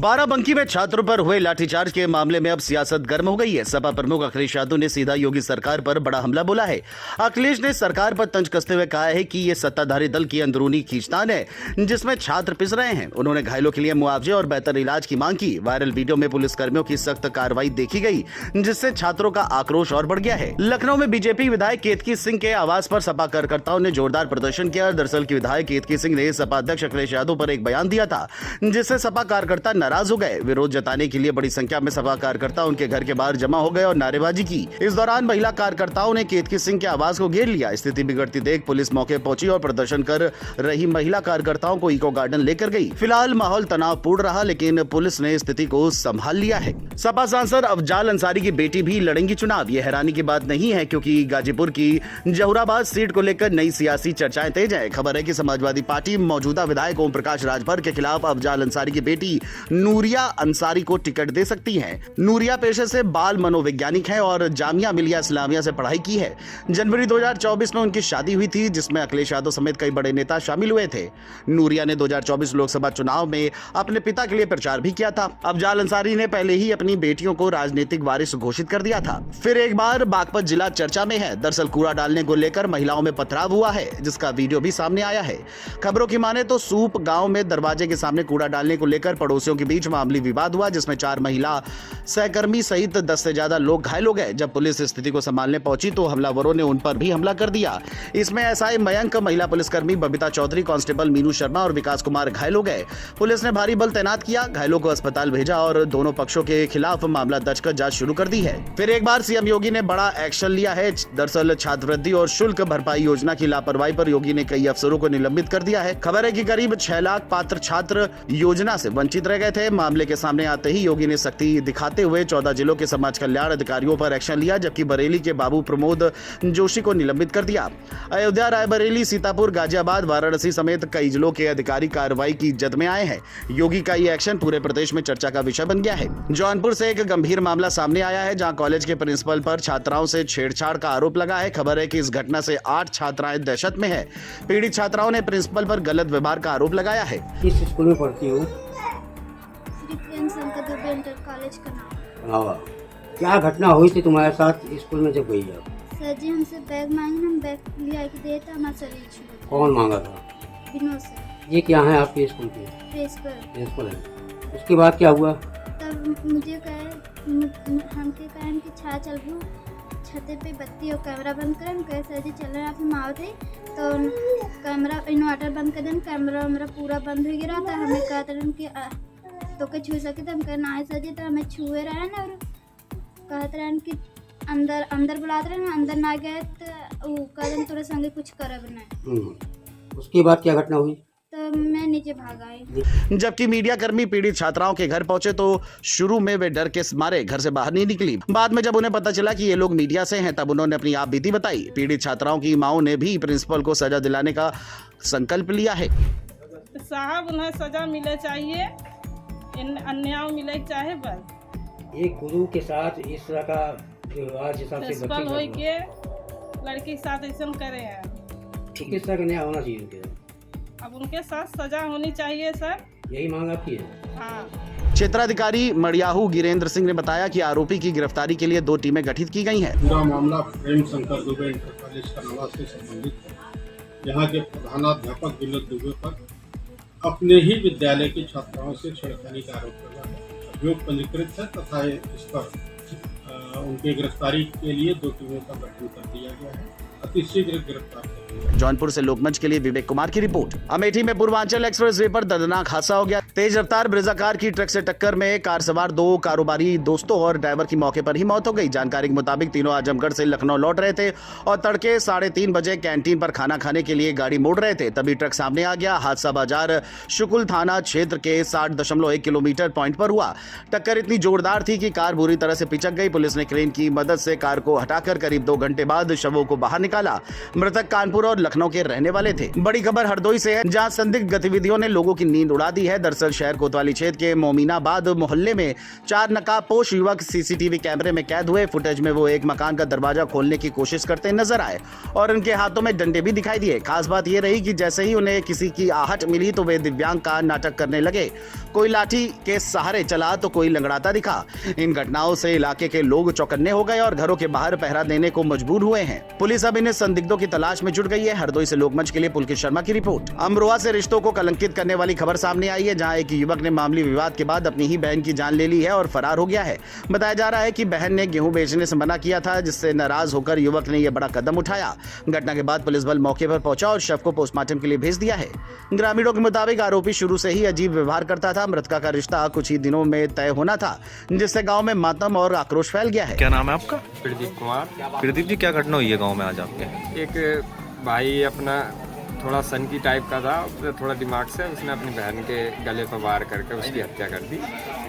बाराबंकी में छात्रों पर हुए लाठीचार्ज के मामले में अब सियासत गर्म हो गई है। सपा प्रमुख अखिलेश यादव ने सीधा योगी सरकार पर बड़ा हमला बोला है। अखिलेश ने सरकार पर तंज कसते हुए कहा है कि ये सत्ताधारी दल की अंदरूनी खींचतान है जिसमें छात्र पिस रहे हैं। उन्होंने घायलों के लिए मुआवजे और बेहतर इलाज की मांग की। वायरल वीडियो में पुलिसकर्मियों की सख्त कार्रवाई देखी गई जिससे छात्रों का आक्रोश और बढ़ गया है। लखनऊ में बीजेपी विधायक केतकी सिंह के आवास पर सपा कार्यकर्ताओं ने जोरदार प्रदर्शन किया। दरअसल की विधायक केतकी सिंह ने सपा अध्यक्ष अखिलेश यादव पर एक बयान दिया था जिससे सपा कार्यकर्ता नाराज हो गए। विरोध जताने के लिए बड़ी संख्या में सपा कार्यकर्ता उनके घर के बाहर जमा हो गए और नारेबाजी की। इस दौरान महिला कार्यकर्ताओं ने केतकी सिंह के आवास को घेर लिया। स्थिति बिगड़ती देख पुलिस मौके पहुंची और प्रदर्शन कर रही महिला कार्यकर्ताओं को इको गार्डन लेकर गई। फिलहाल माहौल तनावपूर्ण रहा लेकिन पुलिस ने स्थिति को संभाल लिया है। सपा सांसद अफजाल अंसारी की बेटी भी लड़ेंगी चुनाव। ये हैरानी की बात नहीं है क्योंकि गाजीपुर की जहुराबाद सीट को लेकर नई सियासी चर्चाएं तेज है। खबर है कि समाजवादी पार्टी मौजूदा विधायक ओम प्रकाश राजभर के खिलाफ अफजाल अंसारी की बेटी नूरिया अंसारी को टिकट दे सकती है। नूरिया पेशे से बाल मनोवैज्ञानिक है और जामिया मिलिया इस्लामिया से पढ़ाई की है। जनवरी 2024 में उनकी शादी हुई थी जिसमें अखिलेश यादव समेत कई बड़े नेता शामिल हुए थे। नूरिया ने 2024 लोकसभा चुनाव में अपने पिता के लिए प्रचार भी किया था। अफजाल अंसारी ने पहले ही अपनी बेटियों को राजनीतिक वारिस घोषित कर दिया था। फिर एक बार बागपत जिला चर्चा में है। दरअसल कूड़ा डालने को लेकर महिलाओं में पथराव हुआ है जिसका वीडियो भी सामने आया है। खबरों की माने तो सूप गांव में दरवाजे के सामने कूड़ा डालने को लेकर पड़ोसियों के बीच मामूली विवाद हुआ जिसमें 4 महिला सहकर्मी सहित 10 से ज्यादा लोग घायल हो गए। जब पुलिस स्थिति को संभालने पहुंची तो हमलावरों ने उन पर भी हमला कर दिया। इसमें एसआई मयंक, महिला पुलिसकर्मी बबीता चौधरी, कांस्टेबल मीनू शर्मा और विकास कुमार घायल हो गए। पुलिस ने भारी बल तैनात किया, घायलों को अस्पताल भेजा और दोनों पक्षों के खिलाफ मामला दर्ज कर जांच शुरू कर दी है। फिर एक बार सीएम योगी ने बड़ा एक्शन लिया है। दरअसल छात्रवृत्ति और शुल्क भरपाई योजना की लापरवाही पर योगी ने कई अफसरों को निलंबित कर दिया है। खबर है कि करीब 6 लाख पात्र छात्र योजना से वंचित रह गए थे। मामले के सामने आते ही योगी ने सख्ती दिखाते हुए 14 जिलों के समाज कल्याण अधिकारियों पर एक्शन लिया जबकि बरेली के बाबू प्रमोद जोशी को निलंबित कर दिया। अयोध्या, रायबरेली, सीतापुर, गाजियाबाद, वाराणसी समेत कई जिलों के अधिकारी कार्रवाई की जद में आए हैं। योगी का ये एक्शन पूरे प्रदेश में चर्चा का विषय बन गया है। जौनपुर से एक गंभीर मामला सामने आया है जहां कॉलेज के प्रिंसिपल पर छात्राओं से छेड़छाड़ का आरोप लगा है। खबर है कि इस घटना से 8 छात्राएं दहशत में है। पीड़ित छात्राओं ने प्रिंसिपल पर गलत व्यवहार का आरोप लगाया है। किस स्कूल में पढ़ती हो? इंटर कॉलेज का नाम। हाँ, क्या घटना हुई थी तुम्हारे साथ स्कूल में जब गई आप? सर जी हमसे बैग मांगे, हम बैग लिया के दिए तो हमारा शरीर छूट। कौन मांगा था? विनोद सर। ये क्या है आपके स्कूल के? प्रिंसिपल है। उसके बाद क्या हुआ? तब मुझे हमके कहे कि छा चल भू छते पे बत्ती और कैमरा बंद करें। कहे सर जी चल रहे आप हम आओ थे तो कैमरा इन्वर्टर बंद कर दें। कैमरा मेरा पूरा बंद हो गया था। हमें कहते रहे कि तो के छू सके तो हम कहे ना सर जी तो हमें छुए रहे ना और कहते रहे कि अंदर बुलाते रहे। अंदर ना गए तो वो कहते थोड़े संगे कुछ करब नहीं। उसके बाद क्या घटना हुई? तो मैं नीचे भाग आई। जबकि मीडिया कर्मी पीड़ित छात्राओं के घर पहुंचे तो शुरू में वे डर के मारे घर से बाहर नहीं निकली। बाद में जब उन्हें पता चला कि ये लोग मीडिया से हैं तब उन्होंने अपनी आप बीती बताई। पीड़ित छात्राओं की मांओं ने भी प्रिंसिपल को सजा दिलाने का संकल्प लिया है। साहब उन्हें सजा मिले चाहिए, अन्याय मिले चाहे बस। एक गुरु के साथ इस तरह का व्यवहार हिसाब से प्रिंसिपल हो के लड़की के साथ ऐसा करे हैं, ठीक इस तरह का न्याय होना चाहिए उनके। अब उनके साथ सजा होनी चाहिए सर। यही मांग आपकी है? हाँ। क्षेत्राधिकारी मड़ियाहू गिरेंद्र सिंह ने बताया कि आरोपी की गिरफ्तारी के लिए 2 टीमें गठित की गई हैं। पूरा मामला प्रेम शंकर दुबे इंटर कॉलेज करनावा से संबंधित है। यहाँ के प्रधानाध्यापक विनोद दुबे पर अपने ही विद्यालय की छात्राओं से छेड़खानी का आरोप लगा है। अभियोग पंजीकृत है तथा इस पर उनकी गिरफ्तारी के लिए 2 टीमों का गठन कर दिया गया है। अतिशीघ्र गिरफ्तार कर दिया। जौनपुर से लोकमंच के लिए विवेक कुमार की रिपोर्ट। अमेठी में पूर्वांचल एक्सप्रेस वे पर दर्दनाक हादसा हो गया। तेज रफ्तार ब्रेजा कार की ट्रक से टक्कर में कार सवार 2 कारोबारी दोस्तों और ड्राइवर की मौके पर ही मौत हो गई। जानकारी के मुताबिक तीनों आजमगढ़ से लखनऊ लौट रहे थे और तड़के 3:30 बजे कैंटीन पर खाना खाने के लिए गाड़ी मोड़ रहे थे। तभी ट्रक सामने आ गया। हादसा बाजार शुकुल थाना क्षेत्र के 60.1 किलोमीटर पॉइंट पर हुआ। टक्कर इतनी जोरदार थी कि कार बुरी तरह से पिचक गई। पुलिस ने क्रेन की मदद से कार को हटाकर करीब 2 घंटे बाद शवों को बाहर निकाला। मृतक कानपुर कानपुर और लखनऊ के रहने वाले थे। बड़ी खबर हरदोई से है, जहां संदिग्ध गतिविधियों ने लोगों की नींद उड़ा दी है। दरअसल शहर कोतवाली क्षेत्र के मोमीनाबाद मोहल्ले में 4 नकाबपोश युवक सीसीटीवी कैमरे में कैद हुए। फुटेज में वो एक मकान का दरवाजा खोलने की कोशिश करते नजर आए और उनके हाथों में डंडे भी दिखाई दिए। खास बात ये रही कि जैसे ही उन्हें किसी की आहट मिली तो वे दिव्यांग का नाटक करने लगे। कोई लाठी के सहारे चला तो कोई लंगड़ाता दिखा। इन घटनाओं से इलाके के लोग चौकन्ने हो गए और घरों के बाहर पहरा देने को मजबूर हुए हैं। पुलिस अब इन संदिग्धों की तलाश में जुट गई है। हरदोई से लोकमंच के लिए पुलकित शर्मा की रिपोर्ट। अमरोहा से रिश्तों को कलंकित करने वाली खबर सामने आई है, जहां एक युवक ने मामूली विवाद के बाद अपनी ही बहन की जान ले ली है और फरार हो गया है। बताया जा रहा है कि बहन ने गेहूं बेचने से मना किया था, जिससे नाराज होकर युवक ने यह बड़ा कदम उठाया। घटना के बाद पुलिस बल मौके पर पहुंचा और शव को पोस्टमार्टम के लिए भेज दिया है। ग्रामीणों के मुताबिक आरोपी शुरू से ही अजीब व्यवहार करता था। मृतका का रिश्ता कुछ ही दिनों में तय होना था, जिससे गांव में मातम और आक्रोश फैल गया है। क्या नाम है आपका? प्रदीप कुमार। प्रदीप जी, क्या घटना हुई है गांव में आज आपके? एक भाई अपना थोड़ा सनकी टाइप का था, थोड़ा दिमाग से उसने अपनी बहन के गले पर वार करके उसकी हत्या कर दी।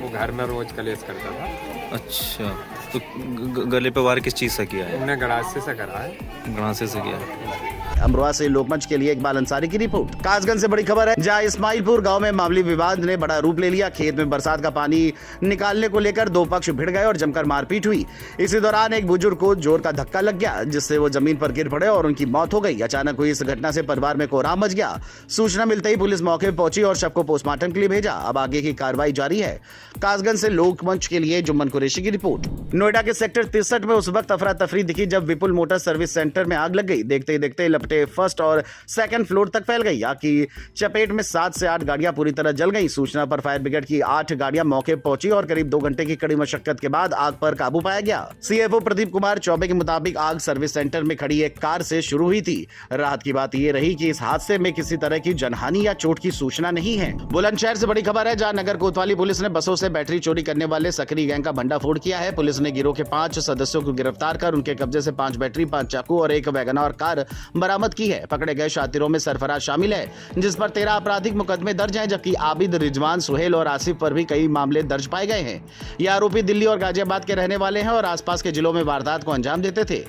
वो घर में रोज कलेश करता था। अच्छा, तो गले पे वार किस चीज़ से किया है? उन्हें गड़ासे से करा है। गड़ासे से किया है। अमरोहा से लोकमंच के लिए इकबाल अंसारी की रिपोर्ट। कासगंज से बड़ी खबर है, जहां इस्माइलपुर गांव में मामूली विवाद ने बड़ा रूप ले लिया। खेत में बरसात का पानी निकालने को लेकर 2 पक्ष भिड़ गए और जमकर मारपीट हुई। इसी दौरान एक बुजुर्ग को जोर का धक्का लग गया, जिससे वो जमीन पर गिर पड़े और उनकी मौत हो गई। अचानक हुई इस घटना से परिवार में कोहराम मच गया। सूचना मिलते ही पुलिस मौके पर पहुंची और शव को पोस्टमार्टम के लिए भेजा। अब आगे की कार्रवाई जारी है। कासगंज से लोकमंच के लिए जुम्मन कुरैशी की रिपोर्ट। नोएडा के सेक्टर 63 में उस वक्त अफरा तफरी दिखी जब विपुल मोटर सर्विस सेंटर में आग लग गई। देखते ही देखते लपटे फर्स्ट और सेकंड फ्लोर तक फैल गई। आग की चपेट में 7 से 8 गाड़ियां पूरी तरह जल गईं। सूचना पर फायर ब्रिगेड की 8 गाड़ियां मौके पर पहुंची और करीब 2 घंटे की कड़ी मशक्कत के बाद आग पर काबू पाया गया। सीएफओ प्रदीप कुमार चौबे के मुताबिक आग सर्विस सेंटर में खड़ी एक कार से शुरू हुई थी। राहत की बात यह रही कि इस हादसे में किसी तरह की जनहानि या चोट की सूचना नहीं है। बुलंदशहर से बड़ी खबर है, जहां नगर कोतवाली पुलिस ने बसों से बैटरी चोरी करने वाले सकरी गैंग का भंडाफोड़ किया है। पुलिस ने गिरोह के 5 सदस्यों को गिरफ्तार कर उनके कब्जे से 5 बैटरी, 5 चाकू और 1 वैगनआर कार बरामद की है। पकड़े गए शातिरों में सरफराज शामिल है, जिस पर 13 आपराधिक मुकदमे दर्ज हैं, जबकि आबिद, रिजवान, सुहेल और आसिफ पर भी कई मामले दर्ज पाए गए हैं। ये आरोपी दिल्ली और गाजियाबाद के रहने वाले हैं और आसपास के जिलों में वारदात को अंजाम देते थे।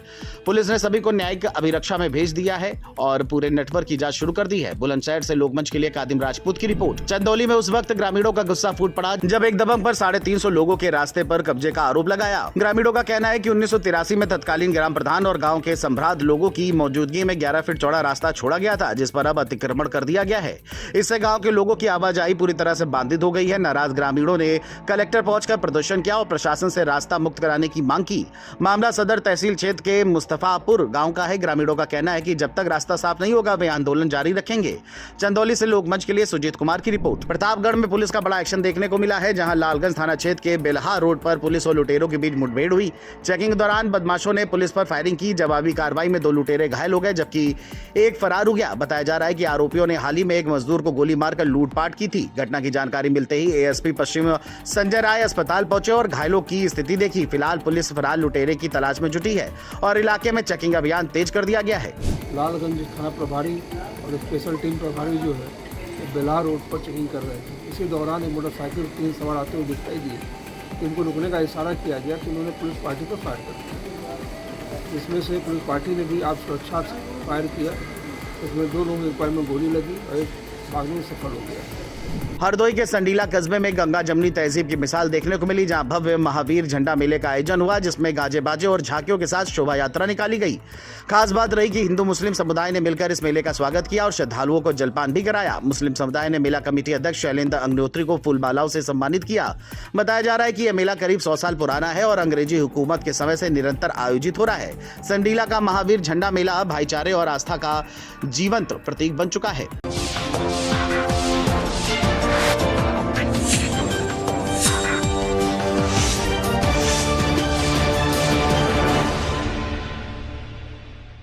पुलिस ने सभी को न्यायिक अभिरक्षा में भेज दिया है और पूरे नेटवर्क की जांच शुरू कर दी है। बुलंदशहर से लोकमंच के लिए कादिम राजपूत की रिपोर्ट। चंदौली में उस वक्त ग्रामीणों का गुस्सा फूट पड़ा जब एक दबंग पर 350 लोगों के रास्ते पर कब्जे का आरोप लगाया। ग्रामीणों का कहना है कि 1983 में तत्कालीन ग्राम प्रधान और गांव के संभ्रांत लोगों की मौजूदगी में 11 फीट चौड़ा रास्ता छोड़ा गया था, जिस पर अब अतिक्रमण कर दिया गया है। इससे गांव के लोगों की आवाजाही पूरी तरह से बाधित हो गई है। नाराज ग्रामीणों ने कलेक्टर पहुंचकर प्रदर्शन किया और प्रशासन से रास्ता मुक्त कराने की मांग की। मामला सदर तहसील क्षेत्र के मुस्तफापुर गांव का है। ग्रामीणों का कहना है कि जब तक रास्ता साफ नहीं होगा वे आंदोलन जारी रखेंगे। चंदौली से लोकमंच के लिए सुजीत कुमार की रिपोर्ट। प्रतापगढ़ में पुलिस का बड़ा एक्शन देखने को मिला है, जहां लालगंज थाना क्षेत्र के बेलहा रोड पर पुलिस और लुटेरों के बीच मुठभेड़ हुई। चेकिंग के दौरान बदमाशों ने पुलिस पर फायरिंग की। जवाबी कार्रवाई में 2 लुटेरे घायल हो गए, जबकि एक फरार हो गया। बताया जा रहा है कि आरोपियों ने हाल ही में एक मजदूर को गोली मारकर लूटपाट की थी। घटना की जानकारी मिलते ही एएसपी पश्चिम संजय राय अस्पताल पहुंचे और घायलों की स्थिति देखी। फिलहाल पुलिस फरार लुटेरे की तलाश में जुटी है और इलाके में चेकिंग अभियान तेज कर दिया गया है। लालगंज थाना प्रभारी और स्पेशल टीम प्रभारी जो है बेलहा रोड पर चेकिंग कर रहे थे। इसी दौरान एक मोटरसाइकिल 3 सवार आते हुए दिखाई दिए। इनको रुकने का इशारा किया गया तो उन्होंने पुलिस पार्टी पर फायर कर दिया। इसमें से पुलिस पार्टी ने भी आप सुरक्षा से फायर किया। इसमें 2 लोगों के पैर में गोली लगी और एक भागने में सफल हो गया। हरदोई के संडीला कस्बे में गंगा जमनी तहजीब की मिसाल देखने को मिली, जहां भव्य महावीर झंडा मेले का आयोजन हुआ, जिसमें गाजे बाजे और झांकियों के साथ शोभा यात्रा निकाली गई। खास बात रही कि हिंदू मुस्लिम समुदाय ने मिलकर इस मेले का स्वागत किया और श्रद्धालुओं को जलपान भी कराया। मुस्लिम समुदाय ने मेला कमेटी अध्यक्ष शैलेंद्र अग्निहोत्री को फूलमालाओं से सम्मानित किया। बताया जा रहा है कि यह मेला करीब 100 साल पुराना है और अंग्रेजी हुकूमत के समय से निरंतर आयोजित हो रहा है। संडीला का महावीर झंडा मेला भाईचारे और आस्था का जीवंत प्रतीक बन चुका है।